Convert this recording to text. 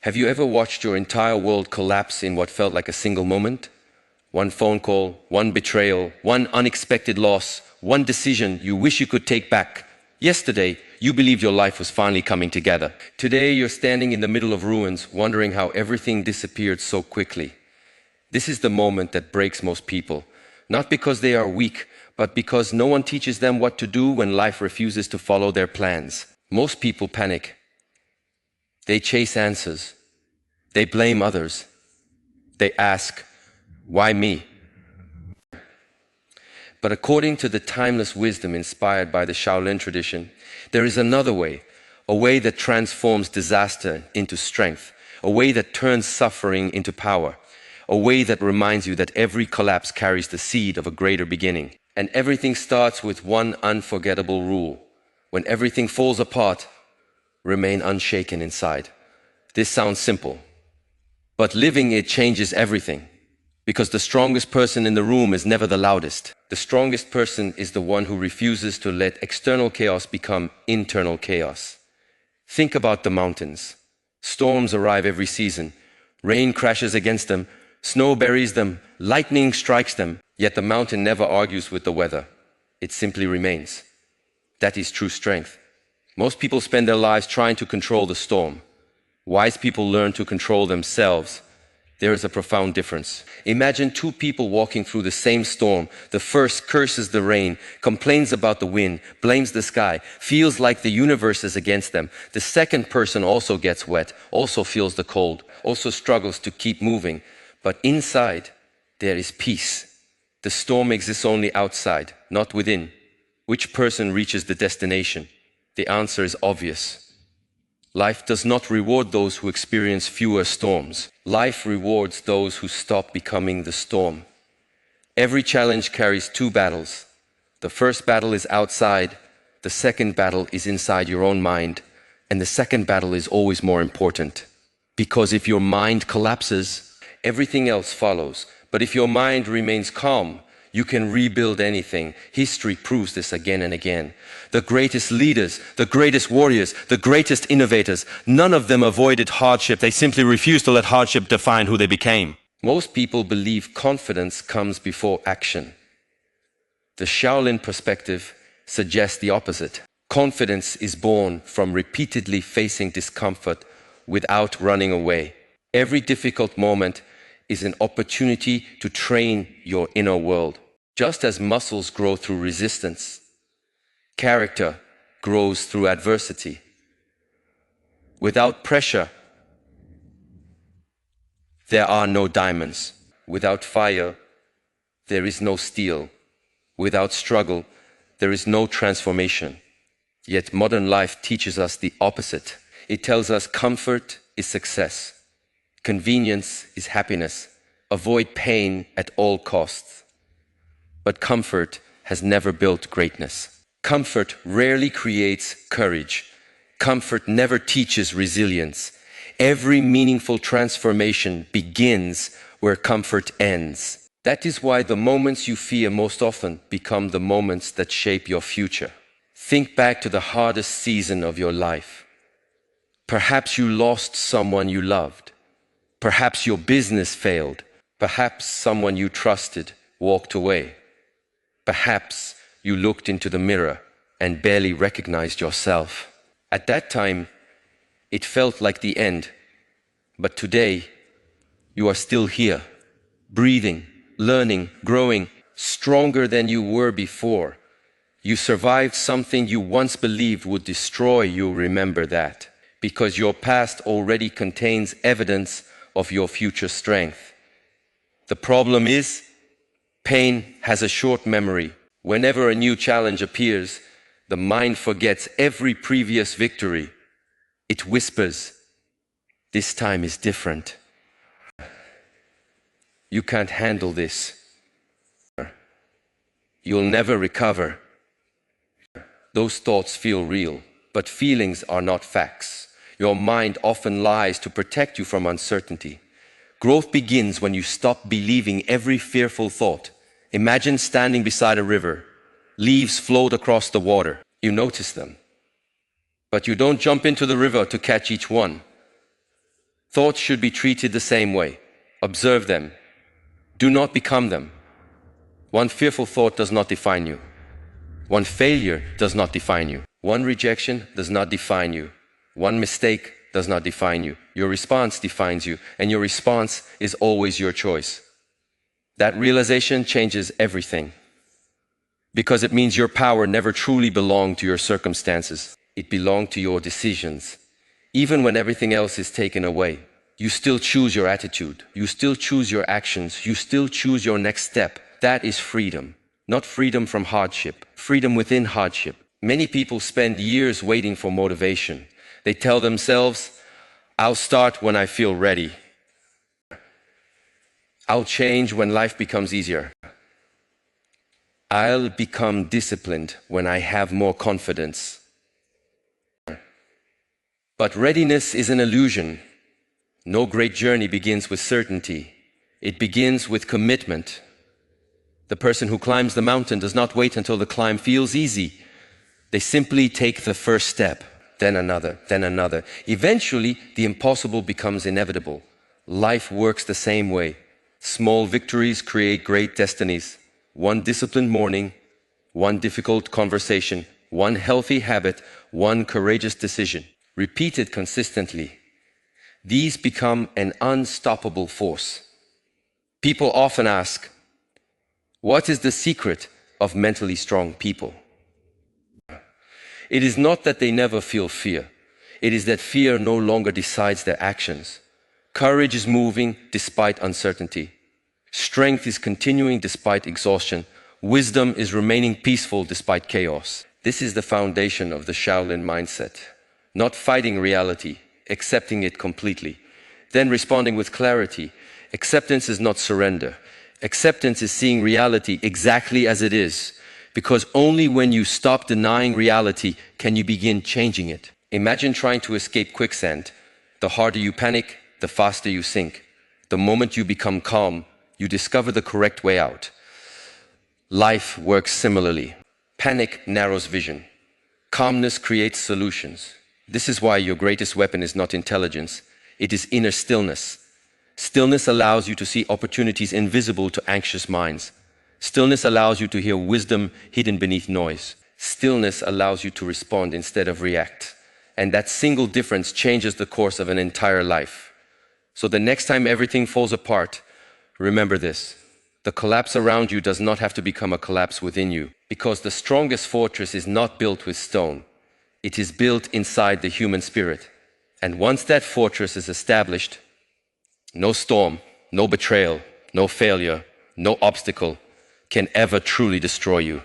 Have you ever watched your entire world collapse in what felt like a single moment? One phone call, one betrayal, one unexpected loss, one decision you wish you could take back. Yesterday, you believed your life was finally coming together. Today, you're standing in the middle of ruins, wondering how everything disappeared so quickly. This is the moment that breaks most people, not because they are weak, but because no one teaches them what to do when life refuses to follow their plans. Most people panic. They chase answers. They blame others. They ask, why me? But according to the timeless wisdom inspired by the Shaolin tradition, there is another way, a way that transforms disaster into strength, a way that turns suffering into power, a way that reminds you that every collapse carries the seed of a greater beginning. And everything starts with one unforgettable rule. When everything falls apart, remain unshaken inside. This sounds simple, but living it changes everything. Because the strongest person in the room is never the loudest. The strongest person is the one who refuses to let external chaos become internal chaos. Think about the mountains. Storms arrive every season. Rain crashes against them. Snow buries them. Lightning strikes them. Yet the mountain never argues with the weather. It simply remains. That is true strength. Most people spend their lives trying to control the storm. Wise people learn to control themselves. There is a profound difference. Imagine two people walking through the same storm. The first curses the rain, complains about the wind, blames the sky, feels like the universe is against them. The second person also gets wet, also feels the cold, also struggles to keep moving. But inside, there is peace. The storm exists only outside, not within. Which person reaches the destination? The answer is obvious. Life does not reward those who experience fewer storms. Life rewards those who stop becoming the storm. Every challenge carries two battles. The first battle is outside. The second battle is inside your own mind. And the second battle is always more important. Because if your mind collapses, everything else follows. But if your mind remains calm, you can rebuild anything. History proves this again and again. The greatest leaders, the greatest warriors, the greatest innovators, none of them avoided hardship. They simply refused to let hardship define who they became. Most people believe confidence comes before action. The Shaolin perspective suggests the opposite. Confidence is born from repeatedly facing discomfort without running away. Every difficult moment is an opportunity to train your inner world. Just as muscles grow through resistance, character grows through adversity. Without pressure, there are no diamonds. Without fire, there is no steel. Without struggle, there is no transformation. Yet modern life teaches us the opposite. It tells us comfort is success. Convenience is happiness. Avoid pain at all costs. But comfort has never built greatness. Comfort rarely creates courage. Comfort never teaches resilience. Every meaningful transformation begins where comfort ends. That is why the moments you fear most often become the moments that shape your future. Think back to the hardest season of your life. Perhaps you lost someone you loved. Perhaps your business failed. Perhaps someone you trusted walked away. Perhaps you looked into the mirror and barely recognized yourself. At that time, it felt like the end. But today, you are still here, breathing, learning, growing, stronger than you were before. You survived something you once believed would destroy you. Remember that, because your past already contains evidence of your future strength. The problem is, pain has a short memory. Whenever a new challenge appears, the mind forgets every previous victory. It whispers, "This time is different. You can't handle this. You'll never recover." Those thoughts feel real, but feelings are not facts. Your mind often lies to protect you from uncertainty. Growth begins when you stop believing every fearful thought. Imagine standing beside a river. Leaves float across the water. You notice them. But you don't jump into the river to catch each one. Thoughts should be treated the same way. Observe them. Do not become them. One fearful thought does not define you. One failure does not define you. One rejection does not define you. One mistake does not define you. Your response defines you, and your response is always your choice. That realization changes everything, because it means your power never truly belonged to your circumstances. It belonged to your decisions. Even when everything else is taken away, you still choose your attitude. You still choose your actions. You still choose your next step. That is freedom. Not freedom from hardship, freedom within hardship. Many people spend years waiting for motivation. They tell themselves, I'll start when I feel ready. I'll change when life becomes easier. I'll become disciplined when I have more confidence. But readiness is an illusion. No great journey begins with certainty. It begins with commitment. The person who climbs the mountain does not wait until the climb feels easy. They simply take the first step, then another, then another. Eventually, the impossible becomes inevitable. Life works the same way. Small victories create great destinies. One disciplined morning, one difficult conversation, one healthy habit, one courageous decision. Repeated consistently, these become an unstoppable force. People often ask, what is the secret of mentally strong people? It is not that they never feel fear. It is that fear no longer decides their actions. Courage is moving despite uncertainty. Strength is continuing despite exhaustion. Wisdom is remaining peaceful despite chaos. This is the foundation of the Shaolin mindset. Not fighting reality, accepting it completely. Then responding with clarity. Acceptance is not surrender. Acceptance is seeing reality exactly as it is, because only when you stop denying reality can you begin changing it. Imagine trying to escape quicksand. The harder you panic, the faster you sink. The moment you become calm, you discover the correct way out. Life works similarly. Panic narrows vision. Calmness creates solutions. This is why your greatest weapon is not intelligence, it is inner stillness. Stillness allows you to see opportunities invisible to anxious minds. Stillness allows you to hear wisdom hidden beneath noise. Stillness allows you to respond instead of react. And that single difference changes the course of an entire life. So the next time everything falls apart, remember this. The collapse around you does not have to become a collapse within you, because the strongest fortress is not built with stone. It is built inside the human spirit. And once that fortress is established, no storm, no betrayal, no failure, no obstacle can ever truly destroy you.